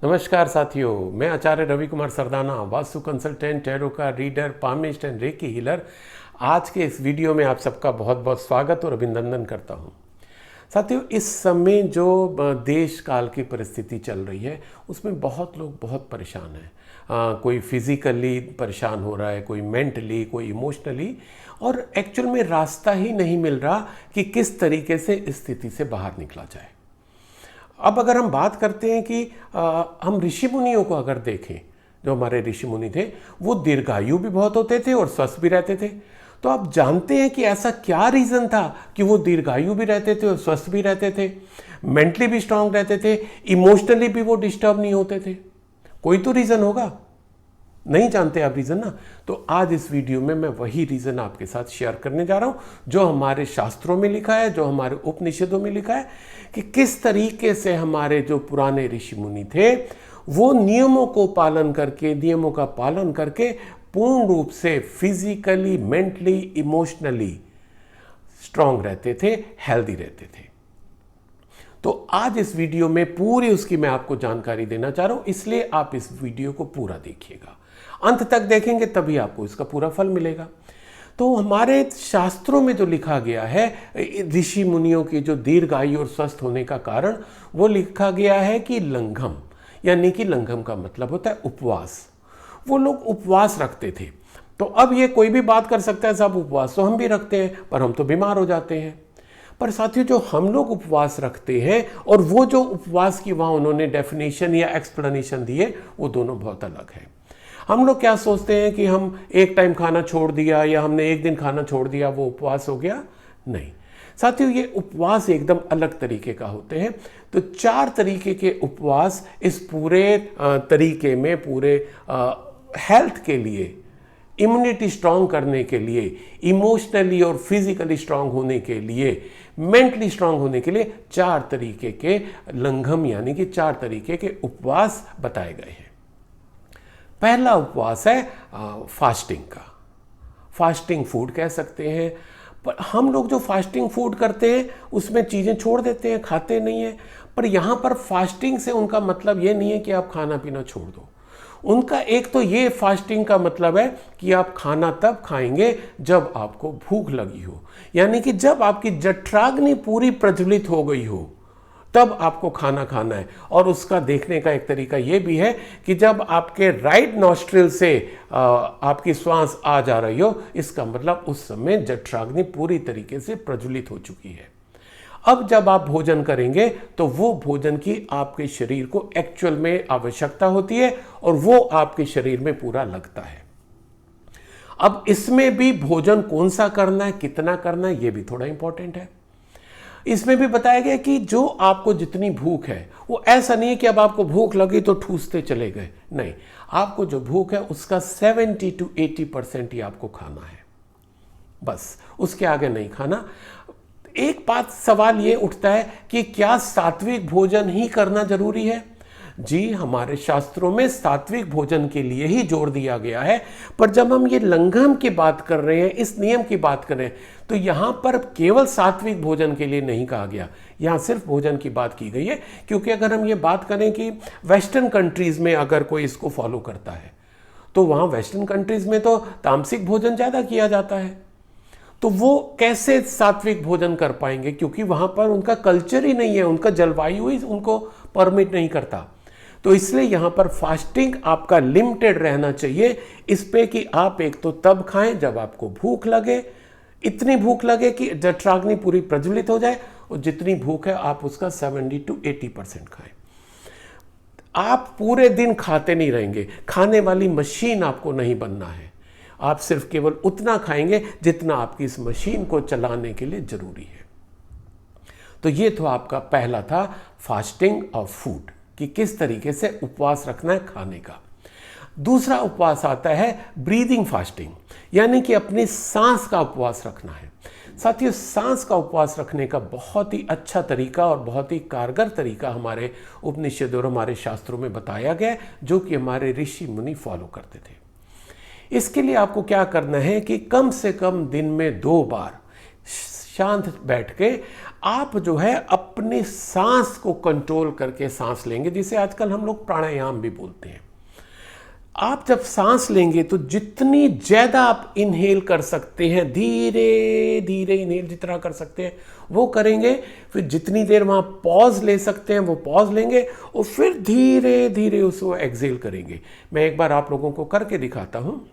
नमस्कार साथियों, मैं आचार्य रवि कुमार सरदाना, वास्तु कंसल्टेंट, टैरो का reader, palmist and recce healer. आज के इस वीडियो में आप सबका बहुत बहुत स्वागत और अभिनंदन करता हूं। साथियों, इस समय जो देश काल की परिस्थिति चल रही है उसमें बहुत लोग बहुत परेशान हैं। कोई फिजिकली परेशान हो रहा है, कोई मेंटली, कोई इमोशनली, और एक्चुअल में रास्ता ही नहीं मिल रहा कि किस तरीके से इस स्थिति से बाहर निकला जाए। अब अगर हम बात करते हैं कि हम ऋषि मुनियों को अगर देखें, जो हमारे ऋषि मुनि थे वो दीर्घायु भी बहुत होते थे और स्वस्थ भी रहते थे। तो आप जानते हैं कि ऐसा क्या रीज़न था कि वो दीर्घायु भी रहते थे और स्वस्थ भी रहते थे, मेंटली भी स्ट्रांग रहते थे, इमोशनली भी वो डिस्टर्ब नहीं होते थे? कोई तो रीज़न होगा। नहीं जानते आप रीज़न ना? तो आज इस वीडियो में मैं वही रीज़न आपके साथ शेयर करने जा रहा हूँ जो हमारे शास्त्रों में लिखा है, जो हमारे उपनिषदों में लिखा है कि किस तरीके से हमारे जो पुराने ऋषि मुनि थे वो नियमों को पालन करके, नियमों का पालन करके पूर्ण रूप से फिजिकली, मेंटली, इमोशनली स्ट्रांग रहते थे, हेल्दी रहते थे। तो आज इस वीडियो में पूरी उसकी मैं आपको जानकारी देना चाह रहा हूं, इसलिए आप इस वीडियो को पूरा देखिएगा। अंत तक देखेंगे तभी आपको इसका पूरा फल मिलेगा। तो हमारे शास्त्रों में जो लिखा गया है ऋषि मुनियों की जो दीर्घायु और स्वस्थ होने का कारण, वो लिखा गया है कि लंघम, यानी कि लंघम का मतलब होता है उपवास। वो लोग उपवास रखते थे। तो अब ये कोई भी बात कर सकता है, सब उपवास तो हम भी रखते हैं, पर हम तो बीमार हो जाते हैं। पर साथियों, जो हम लोग उपवास रखते हैं और वो जो उपवास की वहाँ उन्होंने डेफिनेशन या एक्सप्लेनेशन दी है, वो दोनों बहुत अलग है। हम लोग क्या सोचते हैं कि हम एक टाइम खाना छोड़ दिया या हमने एक दिन खाना छोड़ दिया वो उपवास हो गया। नहीं साथियों, ये उपवास एकदम अलग तरीके का होते हैं। तो 4 तरीके के उपवास इस पूरे तरीके में, पूरे हेल्थ के लिए, इम्यूनिटी स्ट्रांग करने के लिए, इमोशनली और फिजिकली स्ट्रांग होने के लिए, मेंटली स्ट्रांग होने के लिए 4 तरीके के लंघम यानी कि 4 तरीके के उपवास बताए गए हैं। पहला उपवास है फास्टिंग का। फास्टिंग फूड कह सकते हैं। पर हम लोग जो फास्टिंग फूड करते हैं उसमें चीज़ें छोड़ देते हैं, खाते नहीं हैं। पर यहाँ पर फास्टिंग से उनका मतलब ये नहीं है कि आप खाना पीना छोड़ दो। उनका एक तो ये फास्टिंग का मतलब है कि आप खाना तब खाएंगे जब आपको भूख लगी हो, यानी कि जब आपकी जठराग्नि पूरी प्रज्वलित हो गई हो तब आपको खाना खाना है। और उसका देखने का एक तरीका ये भी है कि जब आपके राइट नॉस्ट्रिल से आपकी श्वास आ जा रही हो, इसका मतलब उस समय जठराग्नि पूरी तरीके से प्रज्वलित हो चुकी है। अब जब आप भोजन करेंगे तो वो भोजन की आपके शरीर को एक्चुअल में आवश्यकता होती है और वो आपके शरीर में पूरा लगता है। अब इसमें भी भोजन कौन सा करना है, कितना करना है, ये भी थोड़ा इंपॉर्टेंट है। इसमें भी बताया गया कि जो आपको जितनी भूख है, वो ऐसा नहीं है कि अब आपको भूख लगी तो ठूसते चले गए। नहीं, आपको जो भूख है उसका 70 to 80% ही आपको खाना है, बस उसके आगे नहीं खाना। एक बात सवाल ये उठता है कि क्या सात्विक भोजन ही करना जरूरी है? जी, हमारे शास्त्रों में सात्विक भोजन के लिए ही जोर दिया गया है। पर जब हम ये लंघम की बात कर रहे हैं, इस नियम की बात कर रहे हैं, तो यहाँ पर केवल सात्विक भोजन के लिए नहीं कहा गया, यहाँ सिर्फ भोजन की बात की गई है। क्योंकि अगर हम ये बात करें कि वेस्टर्न कंट्रीज में अगर कोई इसको फॉलो करता है तो वहाँ वेस्टर्न कंट्रीज में तो तामसिक भोजन ज़्यादा किया जाता है। तो वो कैसे सात्विक भोजन कर पाएंगे? क्योंकि वहाँ पर उनका कल्चर ही नहीं है, उनका जलवायु ही उनको परमिट नहीं करता। तो इसलिए यहाँ पर फास्टिंग आपका लिमिटेड रहना चाहिए इस पे कि आप एक तो तब खाएं जब आपको भूख लगे, इतनी भूख लगे कि जठराग्नि पूरी प्रज्वलित हो जाए, और जितनी भूख है आप उसका 70 to 80% खाएं। आप पूरे दिन खाते नहीं रहेंगे, खाने वाली मशीन आपको नहीं बनना है। आप सिर्फ केवल उतना खाएंगे जितना आपकी इस मशीन को चलाने के लिए जरूरी है। तो ये तो आपका पहला था फास्टिंग ऑफ फूड, कि किस तरीके से उपवास रखना है खाने का। दूसरा उपवास आता है ब्रीदिंग फास्टिंग, यानी कि अपनी सांस का उपवास रखना है। साथियों, सांस का उपवास रखने का बहुत ही अच्छा तरीका और बहुत ही कारगर तरीका हमारे उपनिषद और हमारे शास्त्रों में बताया गया है, जो कि हमारे ऋषि मुनि फॉलो करते थे। इसके लिए आपको क्या करना है कि कम से कम दिन में 2 बार शांत बैठ के आप जो है अपनी सांस को कंट्रोल करके सांस लेंगे, जिसे आजकल हम लोग प्राणायाम भी बोलते हैं। आप जब सांस लेंगे तो जितनी ज़्यादा आप इनहेल कर सकते हैं, धीरे धीरे इनहेल जितना कर सकते हैं वो करेंगे। फिर जितनी देर वहाँ पॉज ले सकते हैं वो पॉज लेंगे और फिर धीरे धीरे उसको एक्सेल करेंगे। मैं एक बार आप लोगों को करके दिखाता हूँ।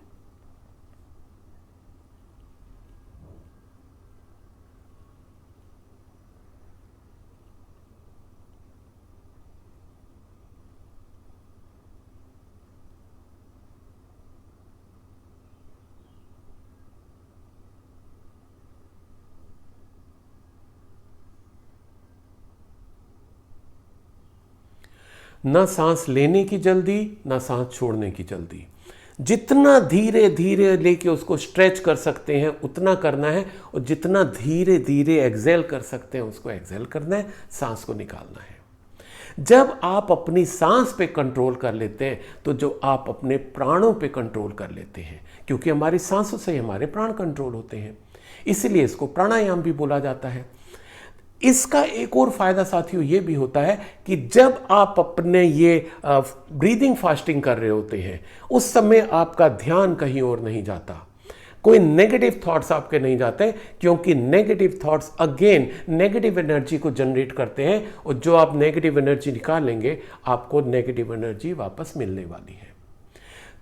ना सांस लेने की जल्दी, ना सांस छोड़ने की जल्दी। जितना धीरे धीरे लेके उसको स्ट्रेच कर सकते हैं उतना करना है, और जितना धीरे धीरे एक्सेल कर सकते हैं उसको एक्सेल करना है, सांस को निकालना है। जब आप अपनी सांस पे कंट्रोल कर लेते हैं तो जो आप अपने प्राणों पे कंट्रोल कर लेते हैं, क्योंकि हमारी सांसों से हमारे प्राण कंट्रोल होते हैं, इसलिए इसको प्राणायाम भी बोला जाता है। इसका एक और फायदा साथियों ये भी होता है कि जब आप अपने ये ब्रीदिंग फास्टिंग कर रहे होते हैं उस समय आपका ध्यान कहीं और नहीं जाता, कोई नेगेटिव थॉट्स आपके नहीं जाते, क्योंकि negative thoughts again negative energy को जनरेट करते हैं, और जो आप नेगेटिव एनर्जी निकालेंगे आपको नेगेटिव एनर्जी वापस मिलने वाली है।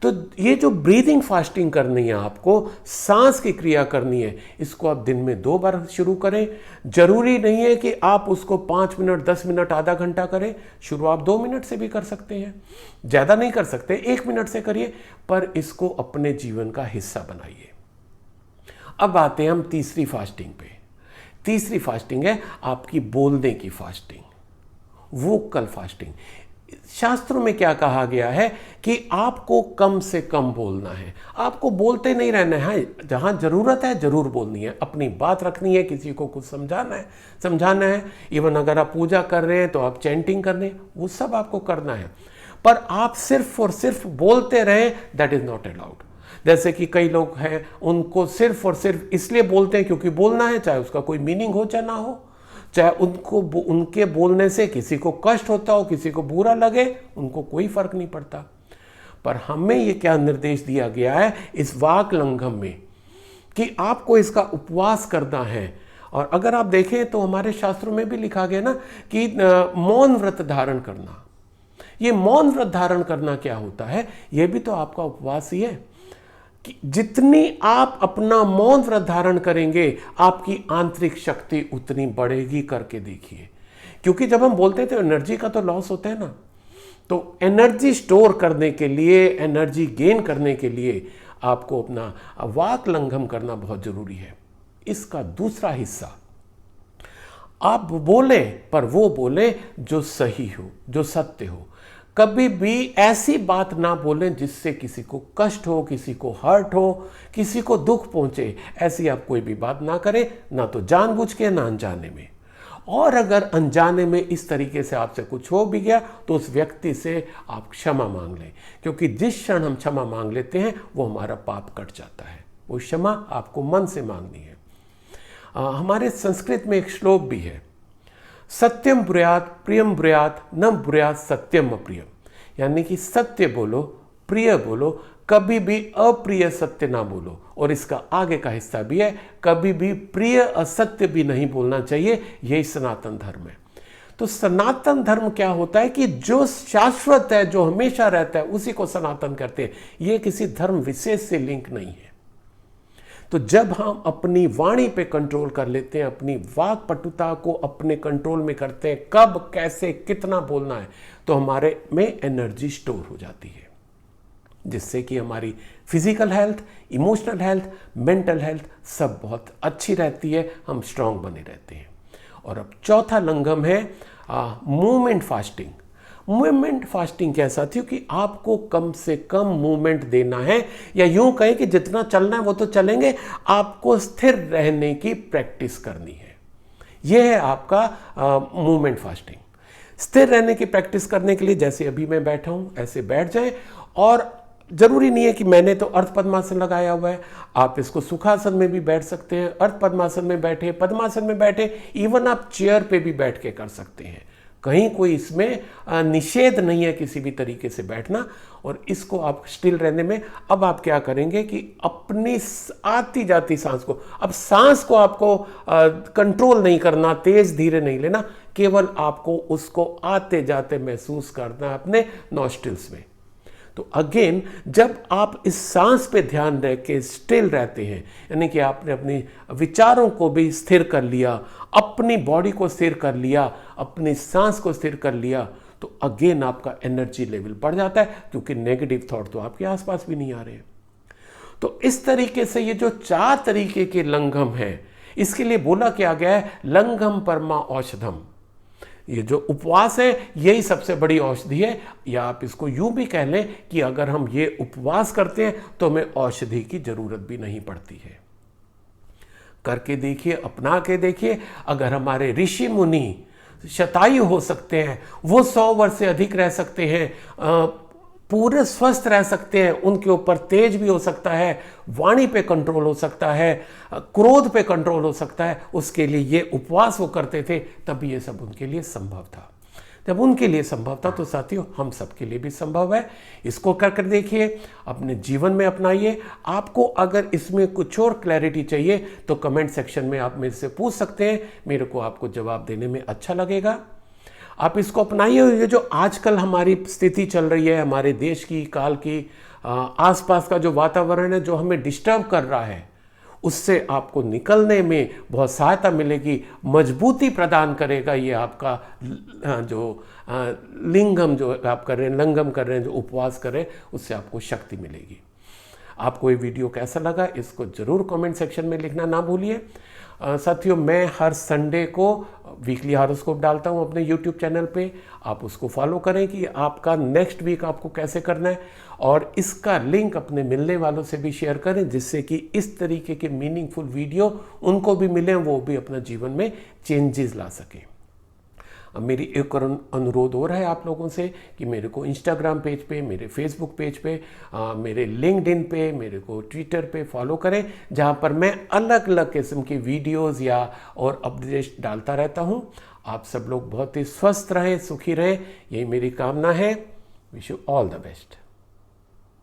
तो ये जो ब्रीदिंग फास्टिंग करनी है, आपको सांस की क्रिया करनी है, इसको आप दिन में 2 बार शुरू करें। जरूरी नहीं है कि आप उसको 5 मिनट, 10 मिनट, आधा घंटा करें। शुरू आप 2 मिनट से भी कर सकते हैं, ज़्यादा नहीं कर सकते, 1 मिनट से करिए, पर इसको अपने जीवन का हिस्सा बनाइए। अब आते हैं हम तीसरी फास्टिंग पे। तीसरी फास्टिंग है आपकी बोलने की फास्टिंग, वोकल फास्टिंग। शास्त्रों में क्या कहा गया है कि आपको कम से कम बोलना है, आपको बोलते नहीं रहना है। जहां जरूरत है जरूर बोलनी है, अपनी बात रखनी है, किसी को कुछ समझाना है। इवन अगर आप पूजा कर रहे हैं तो आप चैंटिंग कर रहे हैं, वो सब आपको करना है, पर आप सिर्फ और सिर्फ बोलते रहें, दैट इज नॉट अलाउड। जैसे कि कई लोग हैं, उनको सिर्फ और सिर्फ इसलिए बोलते हैं क्योंकि बोलना है, चाहे उसका कोई मीनिंग हो चाहे ना हो, चाहे उनके बोलने से किसी को कष्ट होता हो, किसी को बुरा लगे, उनको कोई फर्क नहीं पड़ता। पर हमें ये क्या निर्देश दिया गया है इस वाक लंघन में कि आपको इसका उपवास करना है। और अगर आप देखें तो हमारे शास्त्रों में भी लिखा गया ना कि मौन व्रत धारण करना। ये मौन व्रत धारण करना क्या होता है, ये भी तो आपका उपवास ही है। कि जितनी आप अपना मौन व्रत धारण करेंगे आपकी आंतरिक शक्ति उतनी बढ़ेगी, करके देखिए। क्योंकि जब हम बोलते थे एनर्जी का तो लॉस होता है ना, तो एनर्जी स्टोर करने के लिए, एनर्जी गेन करने के लिए आपको अपना वाक लंघन करना बहुत जरूरी है। इसका दूसरा हिस्सा, आप बोले पर वो बोले जो सही हो, जो सत्य हो। कभी भी ऐसी बात ना बोलें जिससे किसी को कष्ट हो, किसी को हर्ट हो, किसी को दुख पहुंचे। ऐसी आप कोई भी बात ना करें, ना तो जानबूझ के ना अनजाने में। और अगर अनजाने में इस तरीके से आपसे कुछ हो भी गया तो उस व्यक्ति से आप क्षमा मांग लें, क्योंकि जिस क्षण हम क्षमा मांग लेते हैं वो हमारा पाप कट जाता है। वो क्षमा आपको मन से मांगनी है। हमारे संस्कृत में एक श्लोक भी है, सत्यम ब्रूयात प्रियम ब्रूयात न ब्रूयात सत्यम अप्रियम। यानी कि सत्य बोलो, प्रिय बोलो, कभी भी अप्रिय सत्य ना बोलो। और इसका आगे का हिस्सा भी है, कभी भी प्रिय असत्य भी नहीं बोलना चाहिए। यही सनातन धर्म है। तो सनातन धर्म क्या होता है कि जो शाश्वत है, जो हमेशा रहता है, उसी को सनातन कहते हैं। ये किसी धर्म विशेष से लिंक नहीं है। तो जब हम अपनी वाणी पे कंट्रोल कर लेते हैं, अपनी वाक पटुता को अपने कंट्रोल में करते हैं, कब, कैसे, कितना बोलना है, तो हमारे में एनर्जी स्टोर हो जाती है, जिससे कि हमारी physical health, emotional health, mental health सब बहुत अच्छी रहती है, हम स्ट्रांग बने रहते हैं। और अब चौथा लंघन है मूवमेंट फास्टिंग। मूवमेंट फास्टिंग कैसा थी कि आपको कम से कम मूवमेंट देना है, या यूं कहें कि जितना चलना है वो तो चलेंगे, आपको स्थिर रहने की प्रैक्टिस करनी है। यह है आपका मूवमेंट फास्टिंग। स्थिर रहने की प्रैक्टिस करने के लिए जैसे अभी मैं बैठा हूं ऐसे बैठ जाएं और जरूरी नहीं है कि मैंने तो अर्ध पद्मासन लगाया हुआ है, आप इसको सुखासन में भी बैठ सकते हैं, अर्ध पद्मासन में बैठे, पद्मासन में बैठे, इवन आप चेयर पे भी बैठ के कर सकते हैं। कहीं कोई इसमें निषेध नहीं है किसी भी तरीके से बैठना। और इसको आप स्टिल रहने में अब आप क्या करेंगे कि अपनी आती जाती सांस को, अब सांस को आपको कंट्रोल नहीं करना, तेज धीरे नहीं लेना, केवल आपको उसको आते जाते महसूस करना अपने नॉस्ट्रिल्स में। तो अगेन जब आप इस सांस पे ध्यान रख के स्टिल रहते हैं, यानी कि आपने अपने विचारों को भी स्थिर कर लिया, अपनी बॉडी को स्थिर कर लिया, अपनी सांस को स्थिर कर लिया, तो अगेन आपका एनर्जी लेवल बढ़ जाता है, क्योंकि नेगेटिव थॉट तो आपके आसपास भी नहीं आ रहे हैं। तो इस तरीके से ये जो 4 तरीके के लंघम हैं, इसके लिए बोला क्या गया है, लंघम परमा औषधम। ये जो उपवास है यही सबसे बड़ी औषधि है, या आप इसको यूं भी कह लें कि अगर हम ये उपवास करते हैं तो हमें औषधि की जरूरत भी नहीं पड़ती है। करके देखिए, अपना के देखिए। अगर हमारे ऋषि मुनि शतायु हो सकते हैं, वो 100 वर्ष से अधिक रह सकते हैं, पूरे स्वस्थ रह सकते हैं, उनके ऊपर तेज भी हो सकता है, वाणी पे कंट्रोल हो सकता है, क्रोध पे कंट्रोल हो सकता है, उसके लिए ये उपवास वो करते थे, तब ये सब उनके लिए संभव था। जब उनके लिए संभव था तो साथियों हम सबके लिए भी संभव है। इसको कर कर देखिए, अपने जीवन में अपनाइए। आपको अगर इसमें कुछ और क्लैरिटी चाहिए तो कमेंट सेक्शन में आप मेरे से पूछ सकते हैं, मेरे को आपको जवाब देने में अच्छा लगेगा। आप इसको अपनाइए। ये जो आजकल हमारी स्थिति चल रही है, हमारे देश की, काल की, आसपास का जो वातावरण है जो हमें डिस्टर्ब कर रहा है, उससे आपको निकलने में बहुत सहायता मिलेगी, मजबूती प्रदान करेगा। ये आपका जो लिंगम जो आप कर रहे हैं, लंगम कर रहे हैं, जो उपवास कर रहे हैं, उससे आपको शक्ति मिलेगी। आपको ये वीडियो कैसा लगा इसको ज़रूर कमेंट सेक्शन में लिखना ना भूलिए। साथियों, मैं हर संडे को वीकली हॉरोस्कोप डालता हूं अपने यूट्यूब चैनल पे। आप उसको फॉलो करें कि आपका नेक्स्ट वीक आपको कैसे करना है, और इसका लिंक अपने मिलने वालों से भी शेयर करें, जिससे कि इस तरीके के मीनिंगफुल वीडियो उनको भी मिलें, वो भी अपना जीवन में चेंजेस ला सकें। अब मेरी एक और अनुरोध हो रहा है आप लोगों से कि मेरे को इंस्टाग्राम पेज पे, मेरे फेसबुक पेज पे, मेरे लिंक्डइन पे, मेरे को ट्विटर पे फॉलो करें, जहां पर मैं अलग अलग किस्म की वीडियोस या और अपडेट डालता रहता हूं। आप सब लोग बहुत ही स्वस्थ रहें, सुखी रहें, यही मेरी कामना है। Wish you all the best.